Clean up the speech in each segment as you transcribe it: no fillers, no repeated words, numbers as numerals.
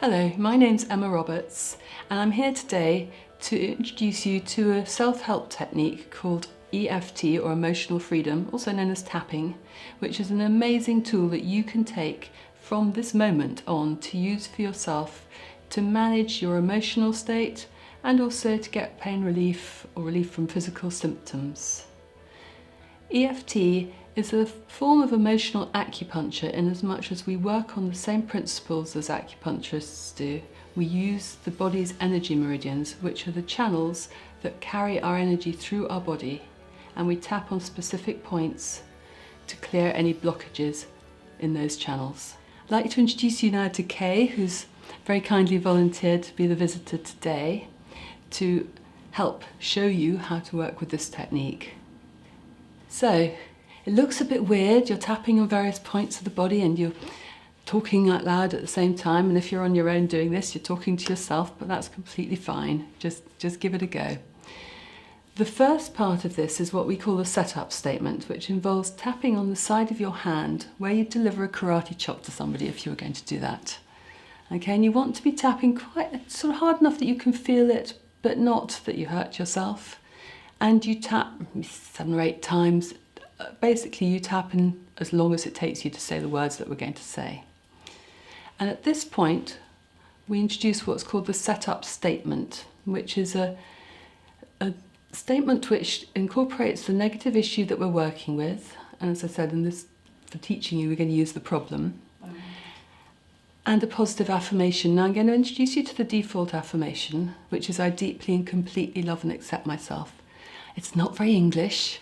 Hello, my name's Emma Roberts and I'm here today to introduce you to a self-help technique called EFT or Emotional Freedom, also known as tapping, which is an amazing tool that you can take from this moment on to use for yourself to manage your emotional state and also to get pain relief or relief from physical symptoms. EFT is a form of emotional acupuncture in as much as we work on the same principles as acupuncturists do. We use the body's energy meridians, which are the channels that carry our energy through our body, and we tap on specific points to clear any blockages in those channels. I'd like to introduce you now to Kay, who's very kindly volunteered to be the visitor today to help show you how to work with this technique. So, it looks a bit weird, you're tapping on various points of the body and you're talking out loud at the same time, and if you're on your own doing this, you're talking to yourself, but that's completely fine. Just give it a go. The first part of this is what we call the setup statement, which involves tapping on the side of your hand where you deliver a karate chop to somebody if you were going to do that. Okay, and you want to be tapping quite sort of hard enough that you can feel it, but not that you hurt yourself. And you tap 7 or 8 times. Basically, you tap in as long as it takes you to say the words that we're going to say. And at this point, we introduce what's called the setup statement, which is a statement which incorporates the negative issue that we're working with. And as I said, for teaching you, we're going to use the problem. And a positive affirmation. Now I'm going to introduce you to the default affirmation, which is I deeply and completely love and accept myself. It's not very English.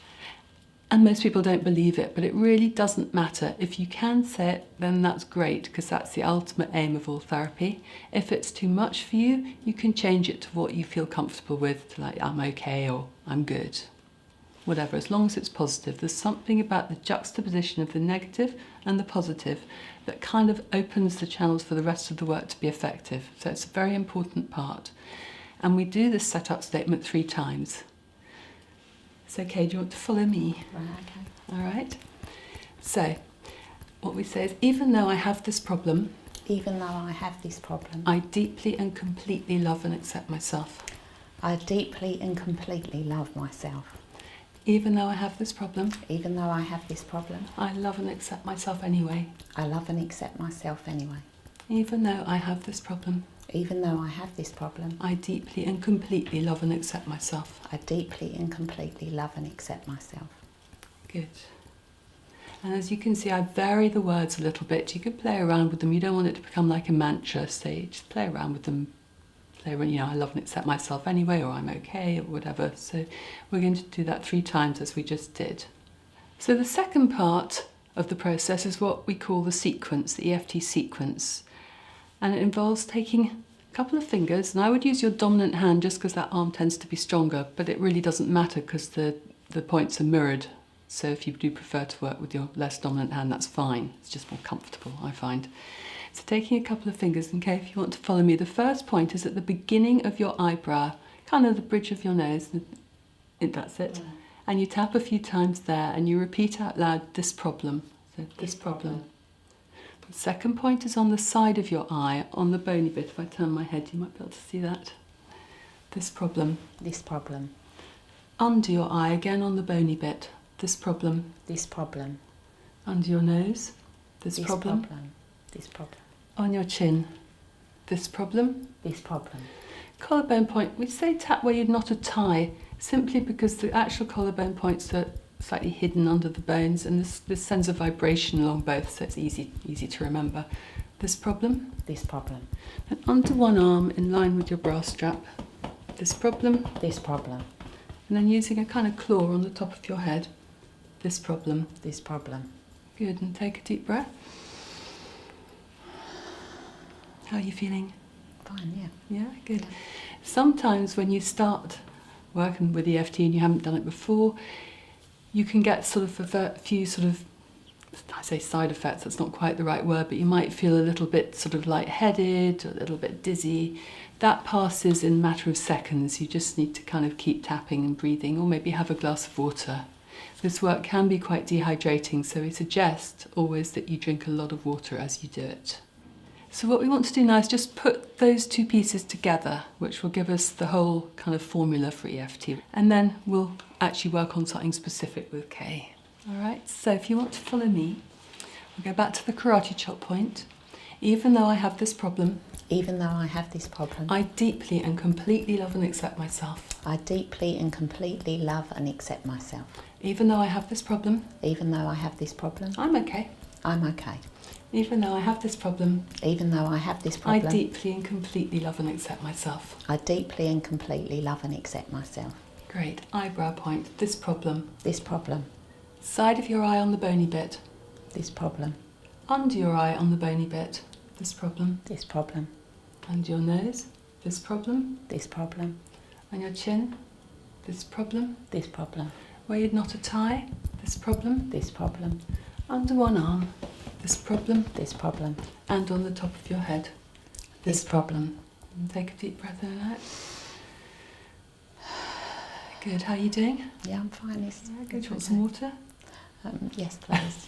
And most people don't believe it, but it really doesn't matter. If you can say it, then that's great, because that's the ultimate aim of all therapy. If it's too much for you, you can change it to what you feel comfortable with, to like, I'm okay or I'm good. Whatever, as long as it's positive. There's something about the juxtaposition of the negative and the positive that kind of opens the channels for the rest of the work to be effective. So it's a very important part. And we do this setup statement 3 times. It's okay, do you want to follow me? Right, okay. All right. So, what we say is, even though I have this problem, Even though I have this problem, I deeply and completely love and accept myself. I deeply and completely love myself. Even though I have this problem, Even though I have this problem, I love and accept myself anyway. I love and accept myself anyway. Even though I have this problem, Even though I have this problem, I deeply and completely love and accept myself. I deeply and completely love and accept myself. Good. And as you can see, I vary the words a little bit. You could play around with them. You don't want it to become like a mantra, so you just play around with them. Play around, I love and accept myself anyway, or I'm okay, or whatever. So we're going to do that 3 times as we just did. So the second part of the process is what we call the sequence, the EFT sequence. And it involves taking a couple of fingers, and I would use your dominant hand just because that arm tends to be stronger, but it really doesn't matter because the points are mirrored. So if you do prefer to work with your less dominant hand, that's fine. It's just more comfortable, I find. So taking a couple of fingers, okay, if you want to follow me, the first point is at the beginning of your eyebrow, kind of the bridge of your nose, that's it. And you tap a few times there and you repeat out loud this problem. So this problem. The second point is on the side of your eye, on the bony bit. If I turn my head, you might be able to see that. This problem. This problem. Under your eye, again on the bony bit. This problem. This problem. Under your nose. This This problem. problem. This problem. On your chin. This problem. This problem. Collarbone point. We say tap where you'd not a tie, simply because the actual collarbone points are slightly hidden under the bones, and this sends a vibration along both, so it's easy to remember. This problem. This problem. And onto one arm in line with your bra strap. This problem. This problem. And then using a kind of claw on the top of your head. This problem. This problem. Good, and take a deep breath. How are you feeling? Fine, yeah. Yeah, good. Sometimes when you start working with EFT and you haven't done it before, you can get sort of a few sort of, I say side effects, that's not quite the right word, but you might feel a little bit sort of lightheaded, a little bit dizzy. That passes in a matter of seconds. You just need to kind of keep tapping and breathing, or maybe have a glass of water. This work can be quite dehydrating, so we suggest always that you drink a lot of water as you do it. So what we want to do now is just put those two pieces together, which will give us the whole kind of formula for EFT. And then we'll actually work on something specific with Kay. All right, so if you want to follow me, we'll go back to the karate chop point. Even though I have this problem, Even though I have this problem, I deeply and completely love and accept myself. I deeply and completely love and accept myself. Even though I have this problem, Even though I have this problem, I'm okay. I'm okay. Even though I have this problem, Even though I have this I problem, deeply and completely love and accept myself. I deeply and completely love and accept myself. Great. Eyebrow point. This problem. This problem, Side of your eye on the bony bit. this problem, Under your eye on the bony bit. This problem. this problem, And your nose. This problem. this problem, And your chin. This problem. this problem, Where you'd knot a tie. This problem. this problem, Under one arm. This problem. this problem, And on the top of your head. This This problem. And take a deep breath in and out. Good. How are you doing? Yeah, I'm fine. It's Good. Do you want some water? Yes, please.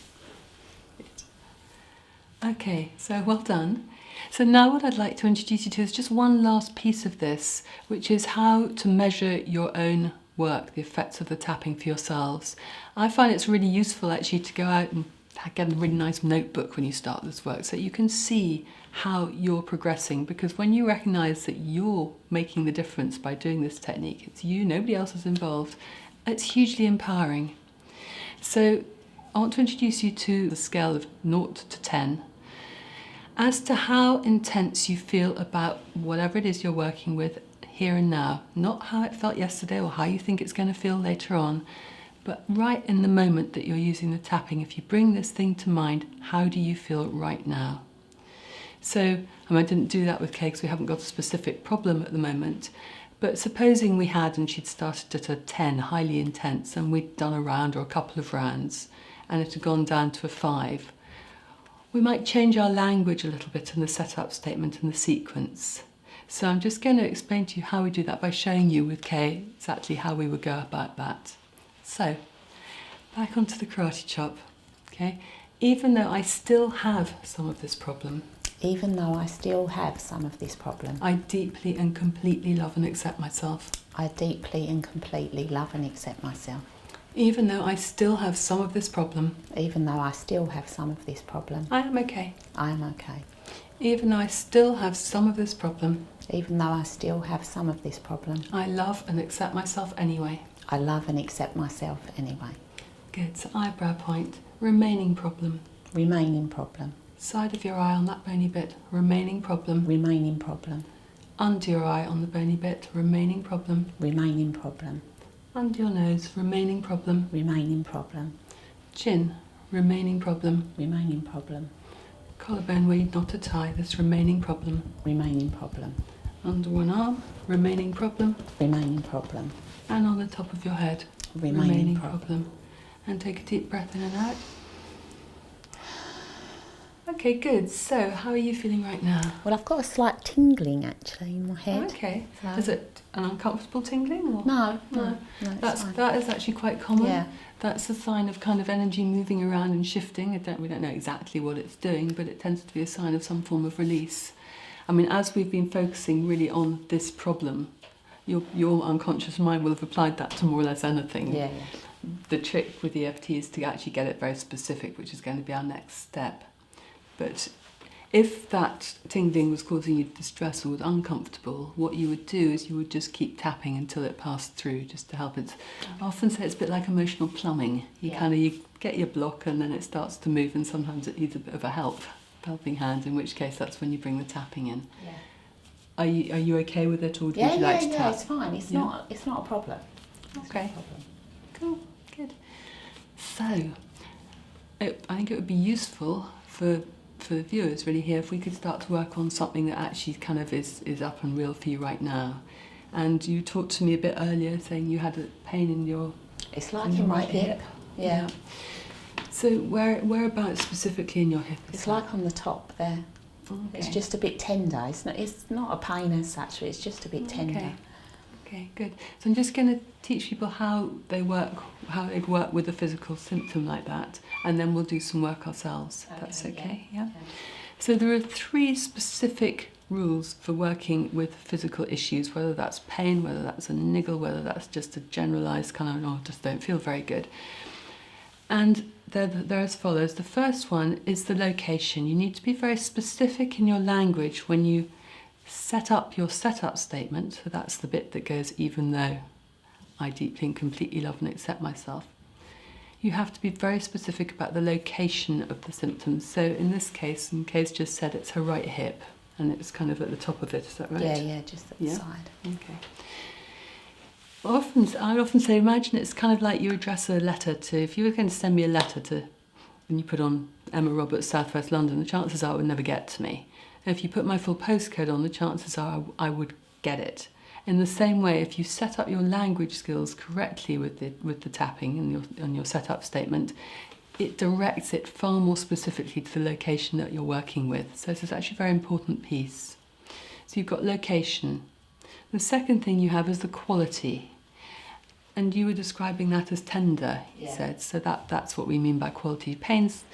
Okay, so well done. So now what I'd like to introduce you to is just one last piece of this, which is how to measure your own work, the effects of the tapping for yourselves. I find it's really useful actually to go out and get a really nice notebook when you start this work so you can see how you're progressing, because when you recognise that you're making the difference by doing this technique, it's you, nobody else is involved, it's hugely empowering. So I want to introduce you to the scale of 0 to 10 as to how intense you feel about whatever it is you're working with here and now. Not how it felt yesterday or how you think it's going to feel later on, but right in the moment that you're using the tapping. If you bring this thing to mind, how do you feel right now? So, I didn't do that with Kay because we haven't got a specific problem at the moment, but supposing we had and she'd started at a 10, highly intense, and we'd done a round or a couple of rounds, and it had gone down to a 5, we might change our language a little bit in the setup statement and the sequence. So I'm just going to explain to you how we do that by showing you with Kay exactly how we would go about that. So, back onto the karate chop, okay? Even though I still have some of this problem, Even though I still have some of this problem, I deeply and completely love and accept myself. I deeply and completely love and accept myself. Even though I still have some of this problem, Even though I still have some of this problem, I am okay. I am okay. Even though I still have some of this problem, Even though I still have some of this problem, I love and accept myself anyway. I love and accept myself anyway. Good. So eyebrow point, remaining problem. Remaining problem, Side of your eye on that bony bit, remaining problem. remaining problem, Under your eye on the bony bit, remaining problem. remaining problem, Under your nose, remaining problem. remaining problem, Chin, remaining problem. remaining problem, Collarbone where you'd knot a tie, this remaining problem. remaining problem, Under one arm, remaining problem. remaining problem, And on the top of your head, remaining problem. problem. And take a deep breath in and out. Okay, good. So, how are you feeling right now? Well, I've got a slight tingling actually in my head. Okay. So- Is it an uncomfortable tingling? Or? No, No. no, it's That's fine. that is actually quite common. Yeah. That's a sign of kind of energy moving around and shifting. We don't know exactly what it's doing, but it tends to be a sign of some form of release. I mean, as we've been focusing really on this problem, your unconscious mind will have applied that to more or less anything. Yeah, The trick with EFT is to actually get it very specific, which is going to be our next step. But if that tingling was causing you distress or was uncomfortable, what you would do is you would just keep tapping until it passed through, just to help it. I often say it's a bit like emotional plumbing. You get your block and then it starts to move, and sometimes it needs a bit of a helping hand, in which case that's when you bring the tapping in. yeah. Are you okay with it, or would Yeah, you like to yeah, tap? it's fine. It's Yeah. not a problem. It's Okay. not a problem. Cool, good. So, I think it would be useful for the viewers really here if we could start to work on something that actually kind of is up and real for you right now. And you talked to me a bit earlier saying you had a pain in your It's like in my hip. Yeah. So whereabouts specifically in your hip is It's that? like on the top there. Okay. It's just a bit tender. It's not a pain as such, it's just a bit tender. Okay. Okay, good. So I'm just going to teach people how they'd work with a physical symptom like that, and then we'll do some work ourselves. That's okay, yeah? So there are 3 specific rules for working with physical issues, whether that's pain, whether that's a niggle, whether that's just a generalised kind of, oh, just don't feel very good. And they're as follows. The first one is the location. You need to be very specific in your language when you set up your setup statement. So that's the bit that goes, even though I deeply and completely love and accept myself. You have to be very specific about the location of the symptoms. So in this case, and Kay's just said it's her right hip, and it's kind of at the top of it, is that right? Yeah, just at the side. Okay. I often say, imagine it's kind of like you address a letter to, if you were going to send me a letter to, and you put on Emma Roberts, South West London, the chances are it would never get to me. And if you put my full postcode on, the chances are I would get it. In the same way, if you set up your language skills correctly with the tapping and your setup statement, it directs it far more specifically to the location that you're working with. So this is actually a very important piece. So you've got location. The second thing you have is the quality. And you were describing that as tender, you said. So that's what we mean by quality. Pains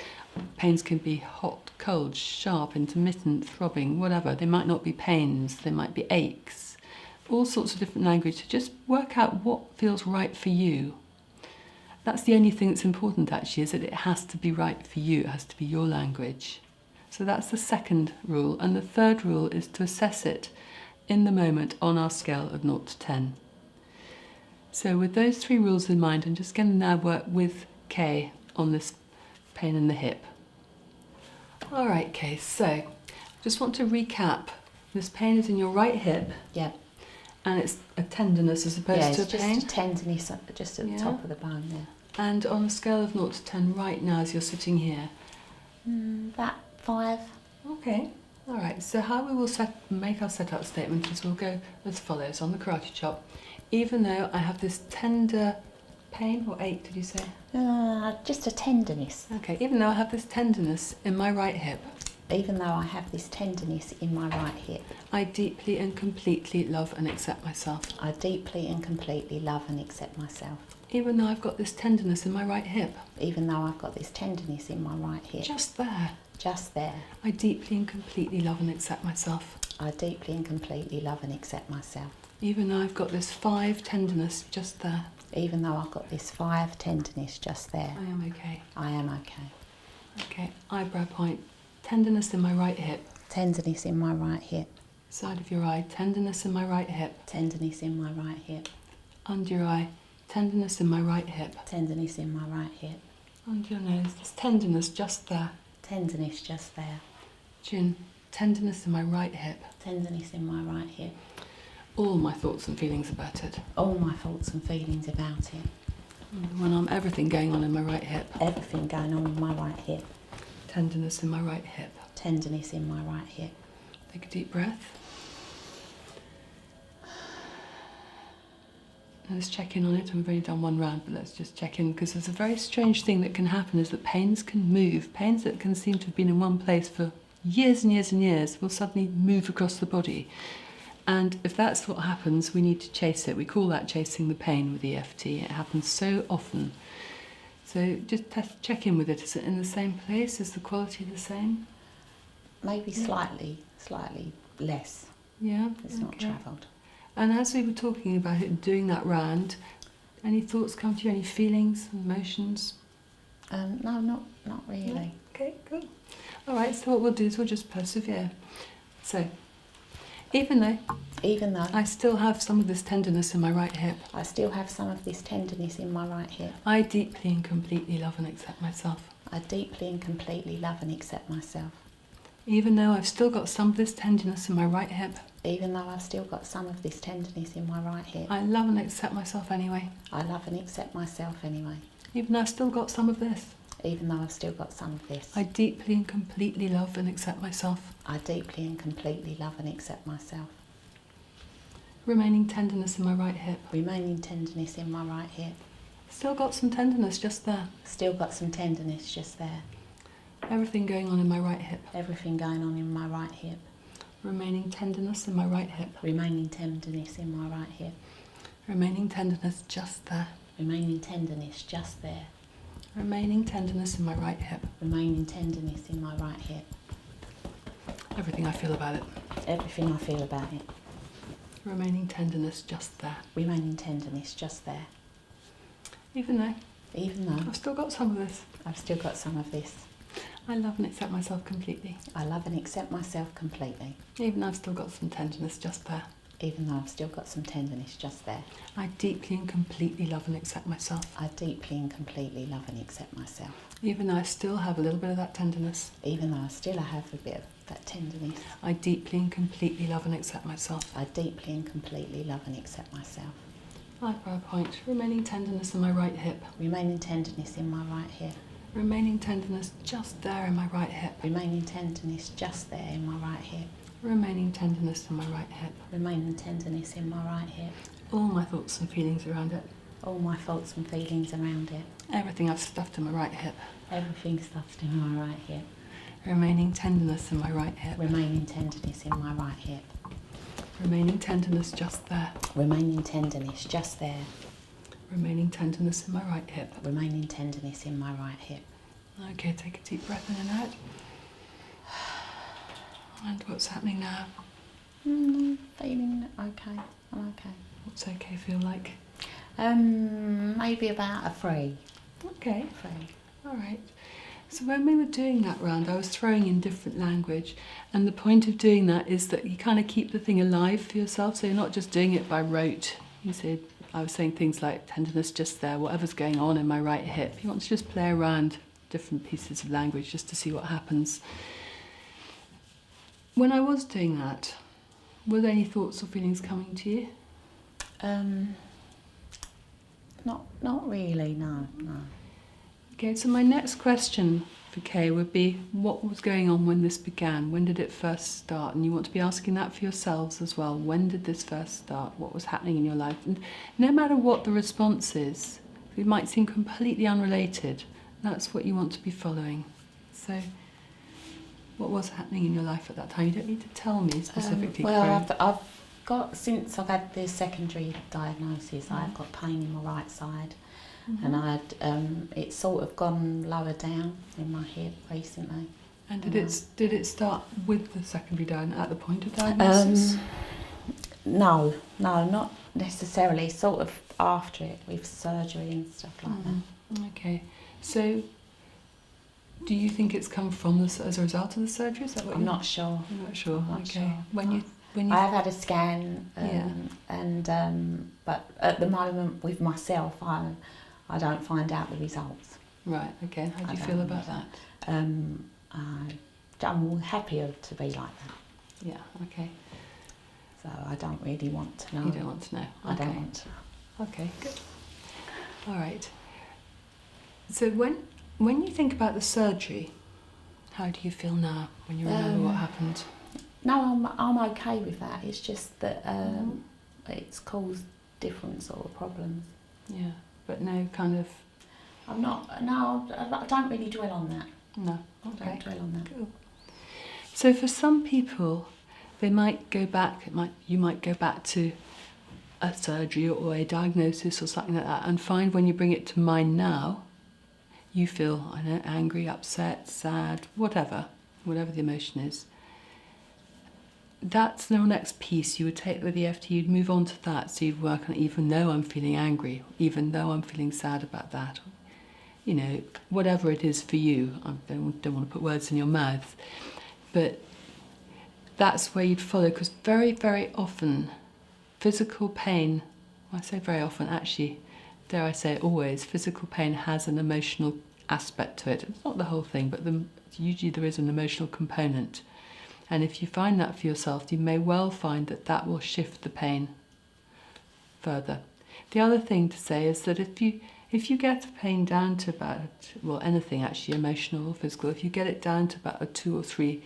can be hot, cold, sharp, intermittent, throbbing, whatever. They might not be pains, they might be aches. All sorts of different language. So just work out what feels right for you. That's the only thing that's important actually, is that it has to be right for you. It has to be your language. So that's the second rule. And the third rule is to assess it in the moment on our scale of 0 to 10. So with those 3 rules in mind, I'm just going to now work with Kay on this pain in the hip. All right, Kay, so I just want to recap. This pain is in your right hip. Yeah. And it's a tenderness as opposed to a pain. Just a tenderness just at the top of the bone there. And on a scale of 0 to 10 right now as you're sitting here? About 5. Okay. All right, so how we will make our setup statement is we'll go as follows on the karate chop. Even though I have this tender pain, or ache, did you say? Just a tenderness. Okay, even though I have this tenderness in my right hip. Even though I have this tenderness in my right hip. I deeply and completely love and accept myself. I deeply and completely love and accept myself. Even though I've got this tenderness in my right hip. Even though I've got this tenderness in my right hip. Just there. Just there. I deeply and completely love and accept myself. I deeply and completely love and accept myself. Even though I've got this 5 tenderness just there. Even though I've got this 5 tenderness just there. I am okay. I am okay. Okay, eyebrow point. Tenderness in my right hip. Tenderness in my right hip. Side of your eye. Tenderness in my right hip. Tenderness in my right hip. Under your eye. Tenderness in my right hip. Tenderness in my right hip. Under your nose. There's tenderness just there. Tenderness just there. Chin. Tenderness in my right hip. Tenderness in my right hip. All my thoughts and feelings about it. All my thoughts and feelings about it. When I'm everything going on in my right hip. Everything going on in my right hip. Tenderness in my right hip. Tenderness in my right hip. Take a deep breath. Now let's check in on it. We've only done 1 round, but let's just check in, because there's a very strange thing that can happen, is that pains can move. Pains that can seem to have been in one place for years and years and years will suddenly move across the body. And if that's what happens, we need to chase it. We call that chasing the pain with EFT. It happens so often. So just check in with it. Is it in the same place? Is the quality the same? Maybe slightly less. Yeah? It's not travelled. And as we were talking about it, doing that round, any thoughts come to you? Any feelings, emotions? No, not really. No? Okay, good. All right, so what we'll do is we'll just persevere. So, even though I still have some of this tenderness in my right hip, I still have some of this tenderness in my right hip. I deeply and completely love and accept myself. I deeply and completely love and accept myself. Even though I've still got some of this tenderness in my right hip, Even though I've still got some of this tenderness in my right hip. I love and accept myself anyway. I love and accept myself anyway. Even though I've still got some of this, Even though I've still got some of this. I deeply and completely love and accept myself. I deeply and completely love and accept myself. Remaining tenderness in my right hip. Remaining tenderness in my right hip. Still got some tenderness just there. Still got some tenderness just there. Everything going on in my right hip. Everything going on in my right hip. Remaining tenderness in my right hip. Remaining tenderness in my right hip. Remaining tenderness just there. Remaining tenderness just there. Remaining tenderness in my right hip. Remaining tenderness in my right hip. Everything I feel about it. Everything I feel about it. Remaining tenderness just there. Remaining tenderness just there. Even though I've still got some of this. I've still got some of this. I love and accept myself completely. I love and accept myself completely. Even though I've still got some tenderness just there. Even though I've still got some tenderness just there. I deeply and completely love and accept myself. I deeply and completely love and accept myself. Even though I still have a little bit of that tenderness. Even though I still have a bit of that tenderness. I deeply and completely love and accept myself. I deeply and completely love and accept myself. Eyebrow point. Remaining tenderness in my right hip. Remaining tenderness in my right hip. Remaining tenderness just there in my right hip. Remaining tenderness just there in my right hip. Remaining tenderness in my right hip. Remaining tenderness in my right hip. All my thoughts and feelings around it. All my thoughts and feelings around it. Everything I've stuffed in my right hip. Everything stuffed in my right hip. Remaining tenderness in my right hip. Remaining tenderness in my right hip. Remaining tenderness just there. Remaining tenderness just there. Remaining tenderness in my right hip. Remaining tenderness in my right hip. Okay, take a deep breath in and out. And what's happening now? Feeling okay. I'm okay. What's okay feel like? Maybe about a 3. Okay, 3. all right. So when we were doing that round, I was throwing in different language, and the point of doing that is that you kind of keep the thing alive for yourself, so you're not just doing it by rote. You said, I was saying things like tenderness just there, whatever's going on in my right hip. You want to just play around different pieces of language just to see what happens. When I was doing that, were there any thoughts or feelings coming to you? Not really, no. Okay, so my next question for Kay would be, what was going on when this began? When did it first start? And you want to be asking that for yourselves as well. When did this first start? What was happening in your life? And no matter what the response is, it might seem completely unrelated. That's what you want to be following. So, what was happening in your life at that time? You don't need to tell me specifically. I've got, since I've had the secondary diagnosis, I've got pain in my right side. And I had it's sort of gone lower down in my hip recently. And did it start with the secondary at the point of diagnosis? No, not necessarily. Sort of after it, with surgery and stuff like that. Okay, so do you think it's come from as a result of the surgery? Is that what I'm not sure. I'm not sure. I'm not Okay. sure. When you I have had a scan, but at the moment with myself, I don't find out the results. Right. Okay. How do you I feel don't about know. that? I'm happier to be like that. Yeah. Okay. So I don't really want to know. You don't want to know. I don't want to know. Okay. Good. All right. So when you think about the surgery, how do you feel now when you remember what happened? No, I'm okay with that. It's just that it's caused different sort of problems. Yeah. But no kind of. I don't really dwell on that. No. I Okay. don't dwell on that. Cool. So for some people, they might go back. You might go back to a surgery or a diagnosis or something like that, and find when you bring it to mind now, you feel angry, upset, sad, whatever the emotion is. That's the next piece you would take with EFT. You'd move on to that. So you'd work on, even though I'm feeling angry, even though I'm feeling sad about that, whatever it is for you. I don't want to put words in your mouth, but that's where you'd follow, because very, very often physical pain, I say very often, actually, dare I say always, physical pain has an emotional aspect to it. It's not the whole thing, but usually there is an emotional component. And if you find that for yourself, you may well find that will shift the pain further. The other thing to say is that if you get the pain down to about, anything actually, emotional or physical, if you get it down to about a 2 or 3,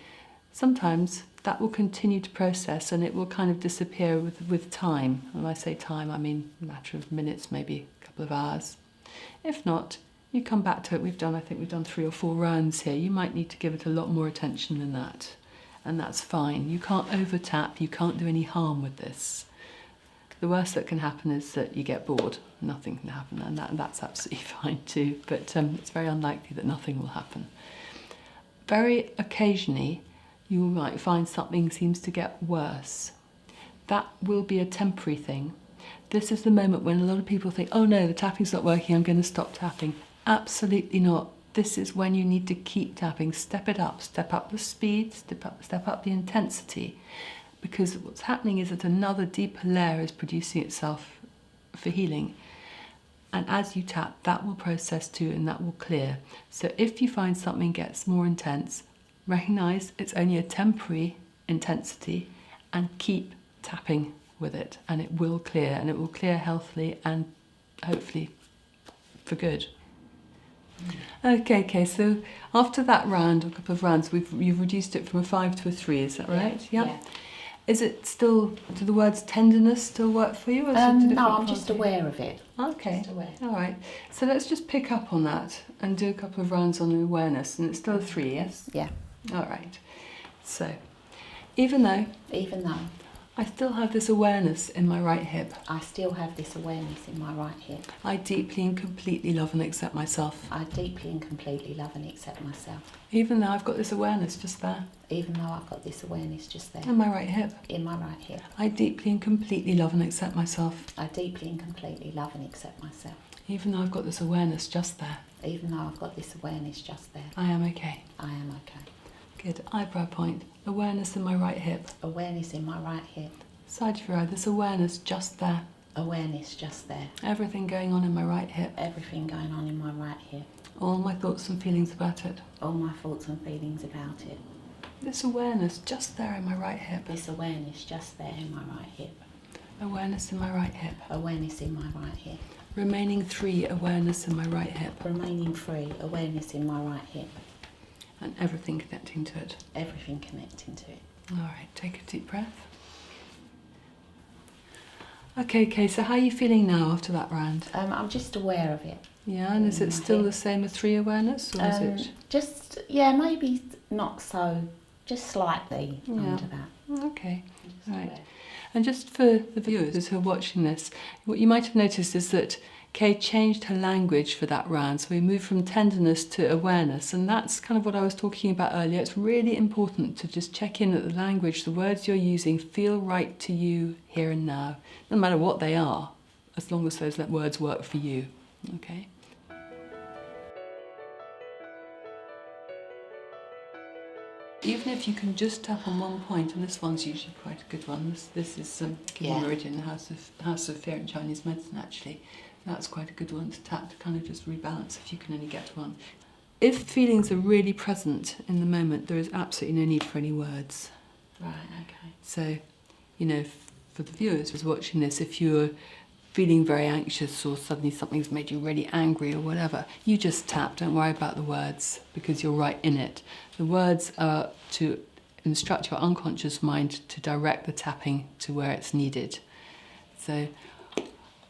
sometimes that will continue to process and it will kind of disappear with time. When I say time, I mean a matter of minutes, maybe a couple of hours. If not, you come back to it. I think we've done 3 or 4 rounds here. You might need to give it a lot more attention than that. And that's fine. You can't over-tap, you can't do any harm with this. The worst that can happen is that you get bored. Nothing can happen, and that's absolutely fine too. But it's very unlikely that nothing will happen. Very occasionally, you might find something seems to get worse. That will be a temporary thing. This is the moment when a lot of people think, oh no, the tapping's not working, I'm going to stop tapping. Absolutely not. This is when you need to keep tapping. Step it up. Step up the speed, step up the intensity. Because what's happening is that another deeper layer is producing itself for healing. And as you tap, that will process too, and that will clear. So if you find something gets more intense, recognize it's only a temporary intensity and keep tapping with it, and it will clear, and it will clear healthily and hopefully for good. Okay, so after that round, a couple of rounds, you've reduced it from a 5 to a 3, is that right? Yeah. Is it still, do the words tenderness still work for you? Or is it a No, different I'm just quality? aware of it. Okay, Just aware. all right. So let's just pick up on that and do a couple of rounds on awareness, and it's still a 3, yes? Yeah. All right. So, even though Even though I still have this awareness in my right hip, I still have this awareness in my right hip, I deeply and completely love and accept myself. I deeply and completely love and accept myself. Even though I've got this awareness just there Even though I've got this awareness just there, in my right hip, in my right hip, I deeply and completely love and accept myself. I deeply and completely love and accept myself. Even though I've got this awareness just there, Even though I've got this awareness just there, I am okay. I am okay. Good. Eyebrow point. Awareness in my right hip. Awareness in my right hip, Side of your eye. This awareness just there. awareness just there. Everything going on in my right hip. Everything going on in my right hip, All my thoughts and feelings about it. all my thoughts and feelings about it. This awareness just there in my right hip. This awareness just there in my right hip, Awareness in my right hip. awareness in my right hip. Remaining 3. Awareness in my right hip. Remaining free, awareness in my right hip. And everything connecting to it. Everything connecting to it. All right. Take a deep breath. Okay, so how are you feeling now after that round? I'm just aware of it. Yeah, and is it still the same as 3 awareness, or is it? Just, yeah, maybe not so, just slightly Yeah. under that. Okay, Just right. aware. And just for the viewers who are watching this, what you might have noticed is that Kay changed her language for that round. So we moved from tenderness to awareness, and that's kind of what I was talking about earlier. It's really important to just check in that the language, the words you're using, feel right to you here and now, no matter what they are, as long as those words work for you. Okay? Even if you can just tap on one point, and this one's usually quite a good one. This is King Meridian, House of Fear in Chinese medicine, actually. That's quite a good one to tap to kind of just rebalance if you can only get one. If feelings are really present in the moment, there is absolutely no need for any words. Right, okay. So, you know, for the viewers who's watching this, if you're feeling very anxious or suddenly something's made you really angry or whatever, you just tap. Don't worry about the words because you're right in it. The words are to instruct your unconscious mind to direct the tapping to where it's needed. So,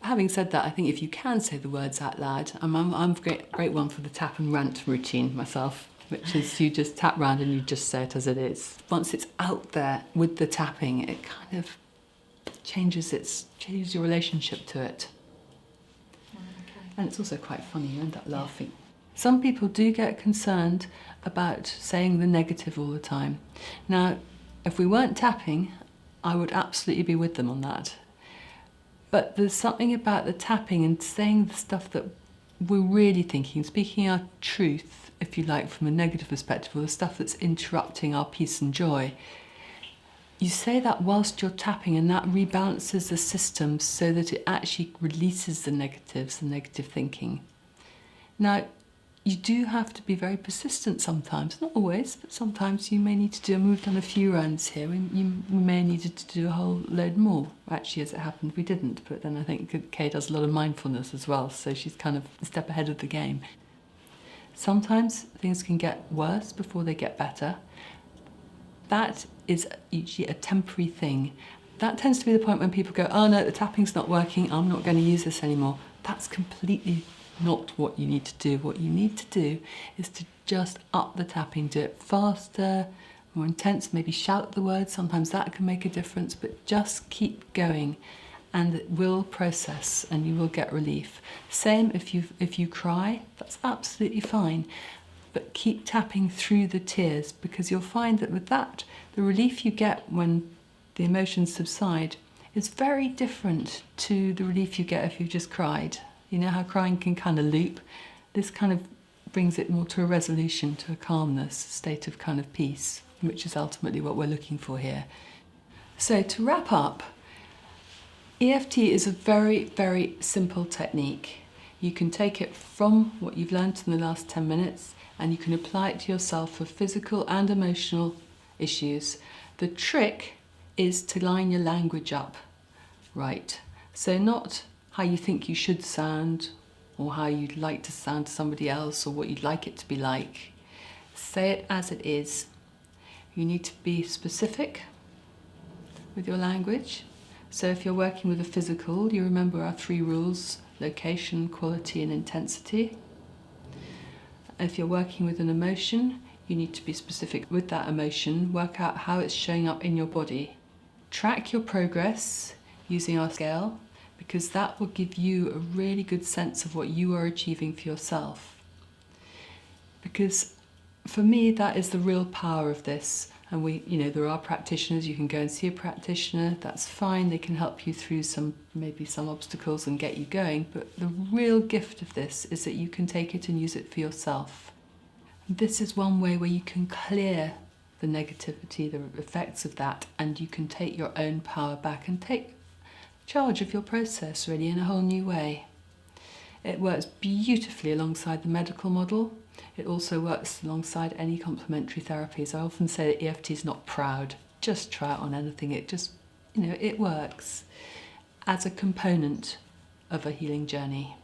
having said that, I think if you can say the words out loud, I'm a great one for the tap and rant routine myself, which is you just tap round and you just say it as it is. Once it's out there with the tapping, it kind of changes your relationship to it. Right, okay. And it's also quite funny, you end up laughing. Some people do get concerned about saying the negative all the time. Now, if we weren't tapping, I would absolutely be with them on that. But there's something about the tapping and saying the stuff that we're really thinking, speaking our truth, if you like, from a negative perspective, or the stuff that's interrupting our peace and joy. You say that whilst you're tapping, and that rebalances the system so that it actually releases the negatives, the negative thinking. Now, you do have to be very persistent sometimes, not always, but sometimes you may need to do, and we've done a few rounds here, we may have needed to do a whole load more. Actually, as it happened, we didn't, but then I think Kay does a lot of mindfulness as well, so she's kind of a step ahead of the game. Sometimes things can get worse before they get better. That is usually a temporary thing. That tends to be the point when people go, oh no, the tapping's not working, I'm not going to use this anymore. That's completely not what you need to do. What you need to do is to just up the tapping, do it faster, more intense, maybe shout the words, sometimes that can make a difference, but just keep going and it will process and you will get relief. Same if you cry, that's absolutely fine. but keep tapping through the tears, because you'll find that with that, the relief you get when the emotions subside is very different to the relief you get if you've just cried. You know how crying can kind of loop? This kind of brings it more to a resolution, to a calmness, a state of kind of peace, which is ultimately what we're looking for here. So to wrap up, EFT is a very, very simple technique. You can take it from what you've learnt in the last 10 minutes and you can apply it to yourself for physical and emotional issues. The trick is to line your language up right. So not how you think you should sound or how you'd like to sound to somebody else or what you'd like it to be like. Say it as it is. You need to be specific with your language. So if you're working with a physical, you remember our 3 rules: location, quality and intensity. If you're working with an emotion, you need to be specific with that emotion, work out how it's showing up in your body. Track your progress using our scale, because that will give you a really good sense of what you are achieving for yourself. Because for me, that is the real power of this. And there are practitioners, you can go and see a practitioner, that's fine, they can help you through maybe some obstacles and get you going, but the real gift of this is that you can take it and use it for yourself. This is one way where you can clear the negativity, the effects of that, and you can take your own power back and take charge of your process really in a whole new way. It works beautifully alongside the medical model. It also works alongside any complementary therapies. I often say that EFT is not proud. Just try it on anything. It just, it works as a component of a healing journey.